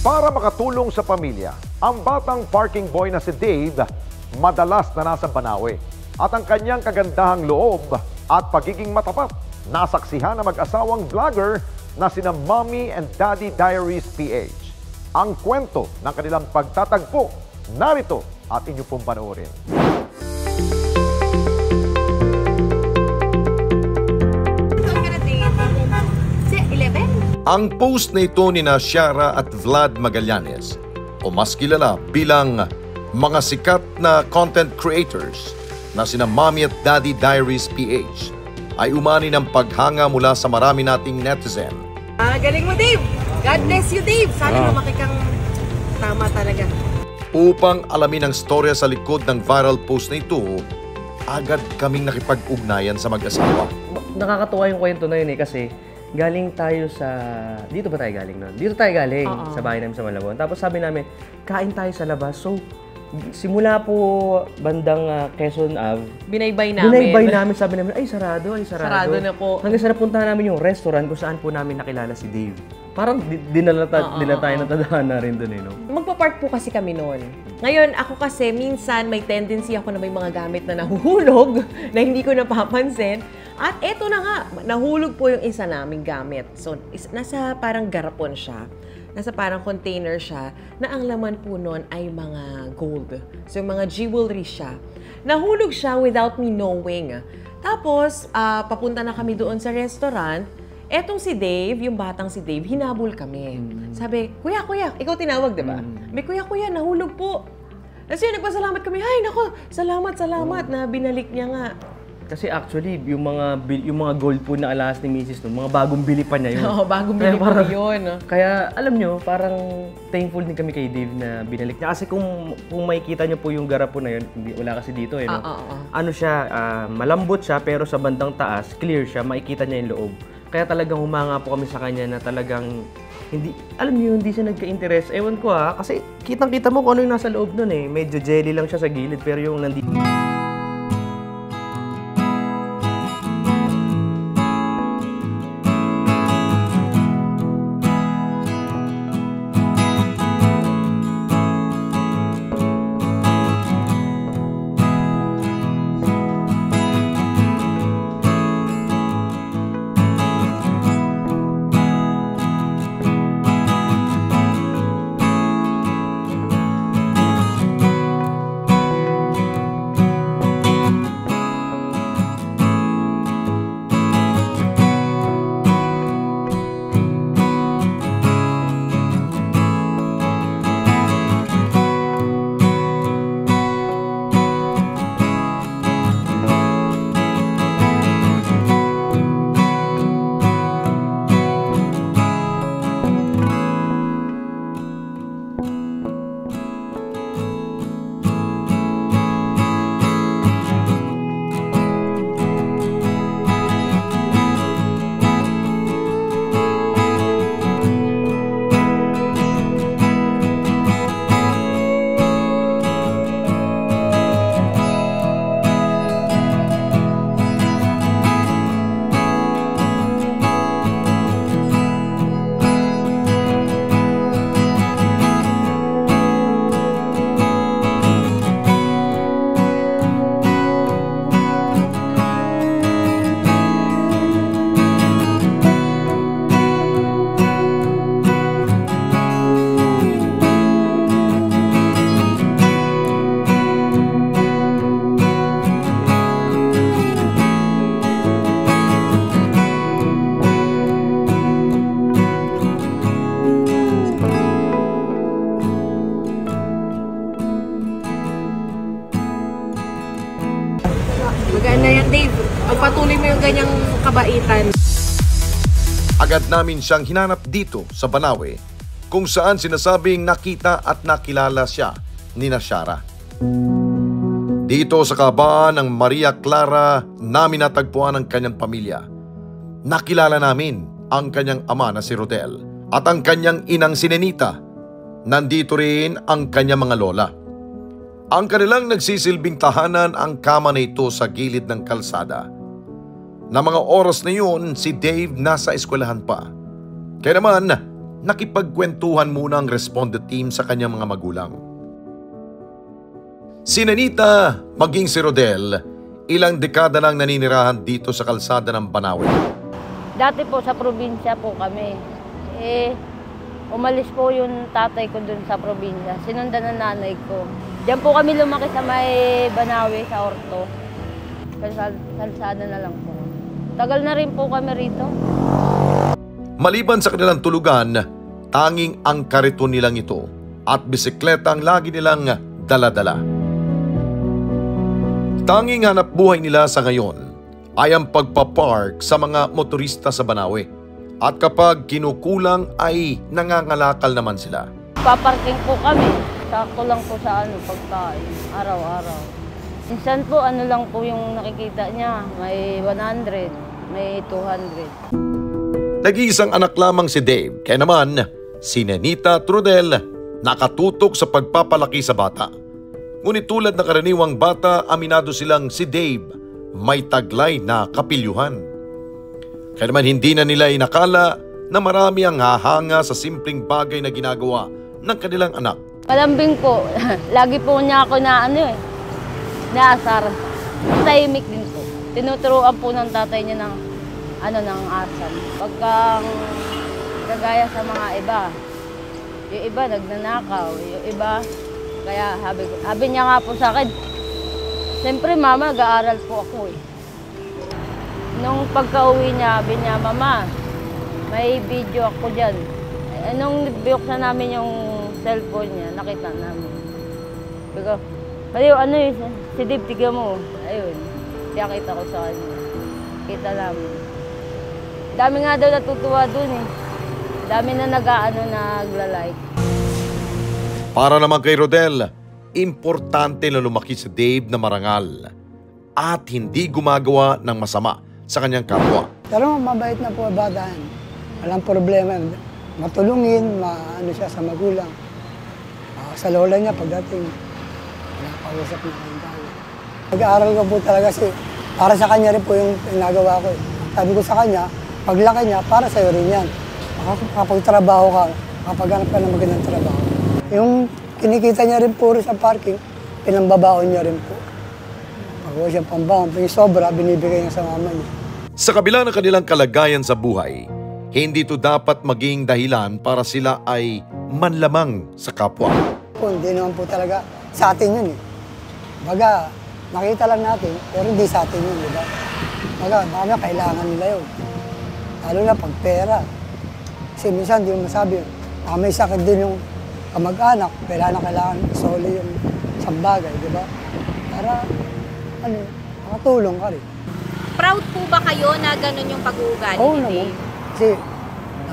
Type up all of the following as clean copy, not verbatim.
Para makatulong sa pamilya, ang batang parking boy na si Dave madalas na nasa Banawe. At ang kanyang kagandahang loob at pagiging matapat, nasaksihan ng mag-asawang vlogger na sina Mommy and Daddy Diaries PH. Ang kwento ng kanilang pagtatagpo, narito at inyo pong panoorin. Ang post na ito ni Shara at Vlad Magallanes, o mas kilala bilang mga sikat na content creators na sina Mommy at Daddy Diaries PH, ay umani ng paghanga mula sa marami nating netizen. Galing mo, Dave! God bless you, Dave! Sana lumaki kang tama talaga. Upang alamin ang storya sa likod ng viral post na ito, agad kaming nakipag-ugnayan sa mag-asawa. Nakakatuwa yung kwento na yun kasi galing tayo sa... Dito ba tayo galing nun? Dito tayo galing sa bahay namin sa Malabon. Tapos sabi namin, kain tayo sa labas. So, simula po bandang Quezon Ave, Binaybay namin. Sabi namin, ay sarado. Sarado na po. Hanggang sa napuntahan namin yung restaurant kung saan po namin nakilala si Dave. Parang dinala tayo ng tadhana rin doon no? Magpa-park po kasi kami noon. Ngayon, ako kasi minsan may tendency ako na may mga gamit na nahuhulog na hindi ko napapansin. At eto na nga, nahulog po yung isa naming gamit. So, nasa parang garapon siya. Nasa parang container siya na ang laman po nun ay mga gold. So, mga jewelry siya. Nahulog siya without me knowing. Tapos, papunta na kami doon sa restaurant. Etong si Dave, yung batang si Dave, hinabol kami. Sabi, kuya, ikaw tinawag, diba? May kuya, nahulog po. Kasi nagpasalamat kami, ay nako, salamat na binalik niya nga. Kasi actually, yung mga gold po na alahas ni Mrs. no, mga bagong bili pa niya yun. Oo, bagong bili pa yun. Kaya alam nyo, parang thankful din kami kay Dave na binalik niya. Kasi kung makikita nyo po yung garapon na yun, wala kasi dito no? Ano siya, malambot siya pero sa bandang taas, clear siya, makikita niya yung loob. Kaya talagang humanga po kami sa kanya na talagang hindi siya nagka-interest. Ewan ko kasi kitang-kita mo kung ano yung nasa loob nun Medyo jelly lang siya sa gilid pero yung nandito. Maganda yan, Dave. Pagpatuloy mo yung ganyang kabaitan. Agad namin siyang hinanap dito sa Banawe, kung saan sinasabing nakita at nakilala siya ni Shara. Dito sa kabaan ng Maria Clara namin natagpuan ang kanyang pamilya. Nakilala namin ang kanyang ama na si Rodel at ang kanyang inang si Nenita. Nandito rin ang kanyang mga lola. Ang kanilang nagsisilbing tahanan ang kama na ito sa gilid ng kalsada. Na mga oras na yun, si Dave nasa eskwelahan pa. Kaya naman, nakipagkwentuhan muna ang responded team sa kanyang mga magulang. Si Nenita, maging si Rodel, ilang dekada nang naninirahan dito sa kalsada ng Banawe. Dati po sa probinsya po kami. Umalis po yung tatay ko dun sa probinsya. Sinundan ng nanay ko. Diyan po kami lumaki sa may Banawe, sa Orto. Kalsada na lang po. Tagal na rin po kami rito. Maliban sa kanilang tulugan, tanging ang kariton nilang ito at bisikleta ang lagi nilang dala-dala. Tanging hanap buhay nila sa ngayon ay ang pagpapark sa mga motorista sa Banawe. At kapag kinukulang ay nangangalakal naman sila. Paparking po kami. Sakto lang po sa pagkain. Araw-araw. Minsan po lang po yung nakikita niya. May 100, may 200. Nag-iisang anak lamang si Dave. Kaya naman, si Nenita Trudel nakatutok sa pagpapalaki sa bata. Ngunit tulad na karaniwang bata, aminado silang si Dave may taglay na kapilyuhan. Kaya naman hindi na nila inakala na marami ang hahanga sa simpleng bagay na ginagawa ng kanilang anak. Malambing po. Lagi po niya ako naasar. Tahimik din po. Tinuturuan po ng tatay niya ng asal. Pagka kagaya sa mga iba, yung iba nagnanakaw, yung iba, kaya habi niya nga po sa akin, siyempre mama, nag-aaral po ako eh. Nung pagka-uwi niya, sabi niya, mama, may video ako dyan. Nung buksan namin yung cellphone niya, nakita namin. Sabi ko, si Dave, tignan mo. Ayun, kita ko sa kanya. Kita namin. Dami nga daw natutuwa dun eh. Dami na nagla-like. Para naman kay Rodel, importante na lumaki si Dave na marangal at hindi gumagawa ng masama sa kanyang kapwa. Pero mabait na po bata. Walang problema. Matulungin, siya sa magulang. Sa lola niya pagdating, nakausap na kayong tayo. Nag-aaral ko po talaga kasi para sa kanya rin po yung ginagawa ko. Sabi ko sa kanya, paglaki niya, para sa'yo rin yan. Kapag trabaho ka, kapaghanap ka ng magandang trabaho. Yung kinikita niya rin po sa parking, pinambabaon niya rin po. Pag wala siyang pambaon, yung sobra, binibigay niya sa mama niya. Sa kabila ng kanilang kalagayan sa buhay, hindi ito dapat maging dahilan para sila ay manlamang sa kapwa. Hindi naman po talaga sa atin yun eh. Baga, nakita lang natin, pero hindi sa atin yun, di ba? Baga, baka kailangan nila yun. Lalo na pag pera. Kasi minsan, di mo masabi, may sakit din yung kamag-anak, kailangan isoli yung isang bagay, di ba? Para, makatulong ka rin. Proud po ba kayo na ganun yung pag-uugali Oo ni naman. Dave? Kasi,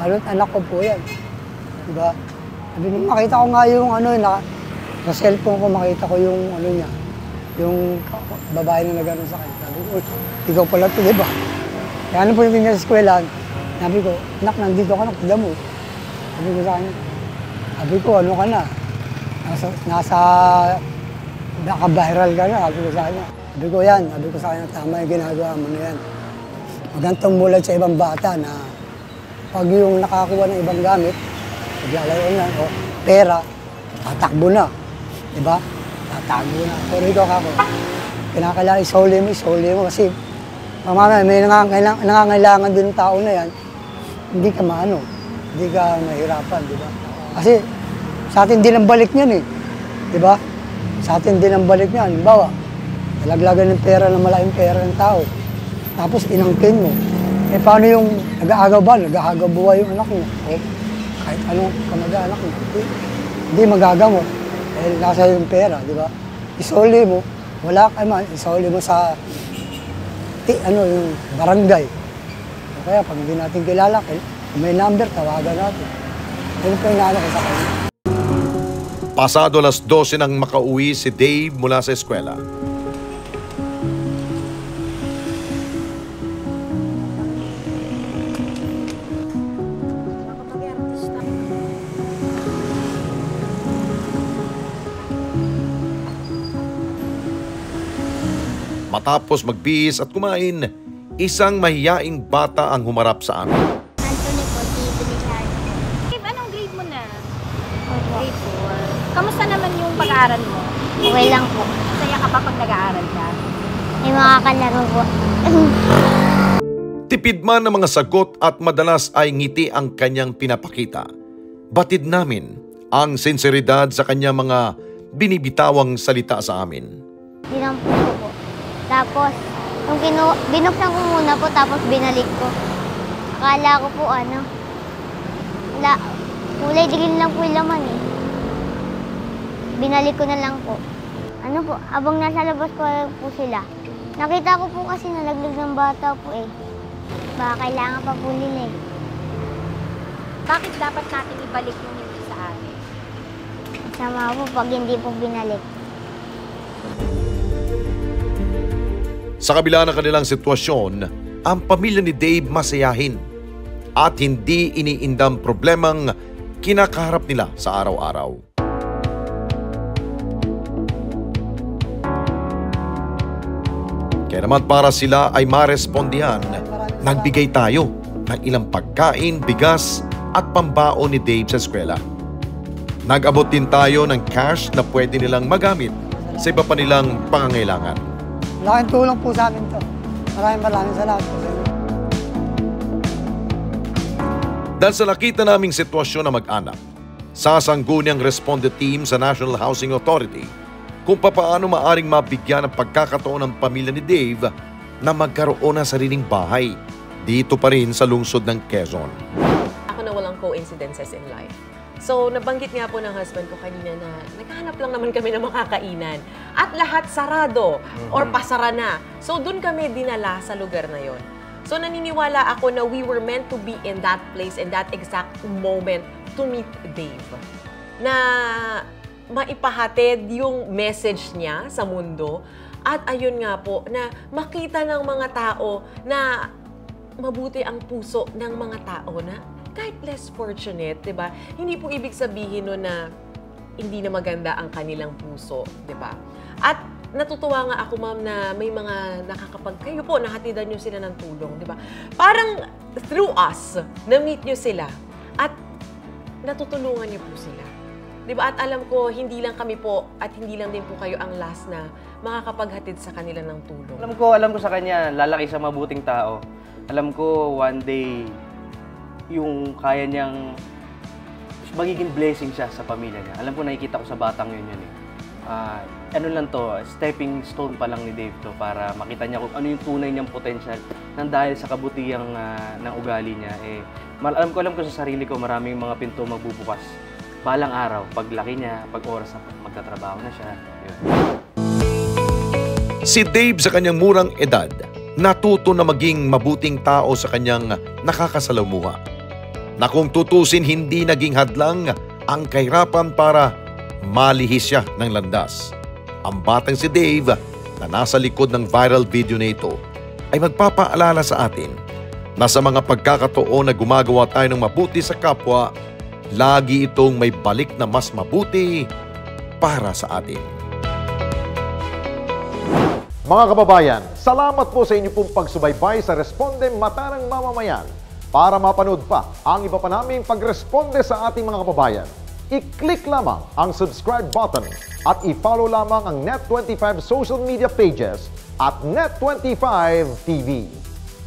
lalo anak ko po yan. Di ba? Sabi mo, makita ko nga yung sa cellphone ko, makita ko yung niya, yung babae na nagano sa kanya. Sabi ko, ikaw pala ito, di ba? Kaya po yung niya sa eskwelahan, sabi ko, anak, nandito ka na, tignan mo. Sabi ko sa kanya, sabi ko, ano ka na? Naka-viral ka na, sabi ko sa kanya. Sabi ko yan, sabi ko sa kanya, tama yung ginagawa mo na yan. Magantong mulad sa ibang bata na pag yung nakakuha ng ibang gamit, maglalaro na, o pera, tatakbo na. Diba? Tatakbo na. Pero ikaw kako, kinakailangan isoli mo kasi mamaya may nangangailangan din ng tao na yan, hindi ka hindi ka mahirapan, diba? Kasi sa atin din ang balik niyan eh. Diba? Sa atin din ang balik niyan. Halimbawa, nalaglagan ng pera ng malaking pera ng tao. Tapos inangkin mo. Eh paano yung nag-aagaw ba? Nag-aagaw buhay yung anak mo. O kahit anong kamag-anak mo. Hindi magagamot. Eh nasa yung pera, di ba? Isoli mo. Wala ka man. Isoli mo sa yung barangay. Kaya pag hindi natin kilala, kung may number, tawagan natin. Yun po yung naano ko sa kanya. Pasado alas 12 nang makauwi si Dave mula sa eskwela. Matapos magbihis at kumain, isang mahiyaing bata ang humarap sa amin. Anthony po, si Belichard. Dave, anong grade 4. Kamusta naman yung pag-aaral mo? Okay lang po. Masaya ka pa pag nag-aaral ka? May mga kalaro po. Tipid man ng mga sagot at madalas ay ngiti ang kanyang pinapakita. Batid namin ang sinseridad sa kanyang mga binibitawang salita sa amin. Dinampot ko po. Tapos, nung binuksan ko muna po, tapos binalik ko. Akala ko po kulay green lang po yung laman eh. Binalik ko na lang po. Ano po, abang nasa labas ko po sila. Nakita ko po kasi nalaglag ng bata po eh. Baka kailangan pa po nila eh. Bakit dapat natin ibalik yung hindi sa atin? Sama po pag hindi po binalik. Sa kabila ng kanilang sitwasyon, ang pamilya ni Dave masayahin at hindi iniindang problemang kinakaharap nila sa araw-araw. Kaya naman para sila ay marespondihan, nagbigay tayo ng ilang pagkain, bigas at pambaon ni Dave sa eskwela. Nag-abot din tayo ng cash na pwede nilang magamit sa iba pa nilang pangangailangan. Malaking tulong po sa amin to. Maraming salamat po sa inyo. Dahil sa nakita naming sitwasyon na mag-anak, sasangguni ang Responde Team sa National Housing Authority kung papaano maaring mabigyan ng pagkakataon ng pamilya ni Dave na magkaroon ng sariling bahay dito pa rin sa lungsod ng Quezon. Ako na walang coincidences in life. So, nabanggit nga po ng husband ko kanina na naghahanap lang naman kami ng makakainan. At lahat sarado or pasara na. So, dun kami dinala sa lugar na yon. So, naniniwala ako na we were meant to be in that place, in that exact moment to meet Dave. Na maipahatid yung message niya sa mundo. At ayun nga po, na makita ng mga tao na mabuti ang puso ng mga tao na kahit less fortunate, di ba? Hindi po ibig sabihin no na hindi na maganda ang kanilang puso, di ba? At natutuwa nga ako, ma'am, na may mga kayo po, nahatidan nyo sila ng tulong, di ba? Parang through us, na-meet nyo sila at natutulungan nyo po sila. Di ba? At alam ko, hindi lang kami po at hindi lang din po kayo ang last na makakapaghatid sa kanila ng tulong. Alam ko sa kanya, lalaki sa mabuting tao. Alam ko, one day, yung kaya niyang magiging blessing siya sa pamilya niya. Alam ko, nakikita ko sa batang yun eh. Ano lang to, stepping stone pa lang ni Dave to para makita niya kung ano yung tunay niyang potential nang dahil sa kabutihang ng ugali niya. Alam ko sa sarili ko, maraming mga pinto magbubukas. Balang araw, paglaki niya, pag oras na magtatrabaho na siya. Yun. Si Dave sa kanyang murang edad, natuto na maging mabuting tao sa kanyang nakakasalamuha. Na kung tutusin, hindi naging hadlang ang kahirapan para malihis siya ng landas. Ang batang si Dave na nasa likod ng viral video na ito ay magpapaalala sa atin na sa mga pagkakataon na gumagawa tayo ng mabuti sa kapwa, lagi itong may balik na mas mabuti para sa atin. Mga kababayan, salamat po sa inyo pong pagsubaybay sa Responde Mata ng Mamamayan. Para mapanood pa ang iba pa naming pagresponde sa ating mga kababayan, i-click lamang ang subscribe button at i-follow lamang ang Net25 social media pages at Net25 TV.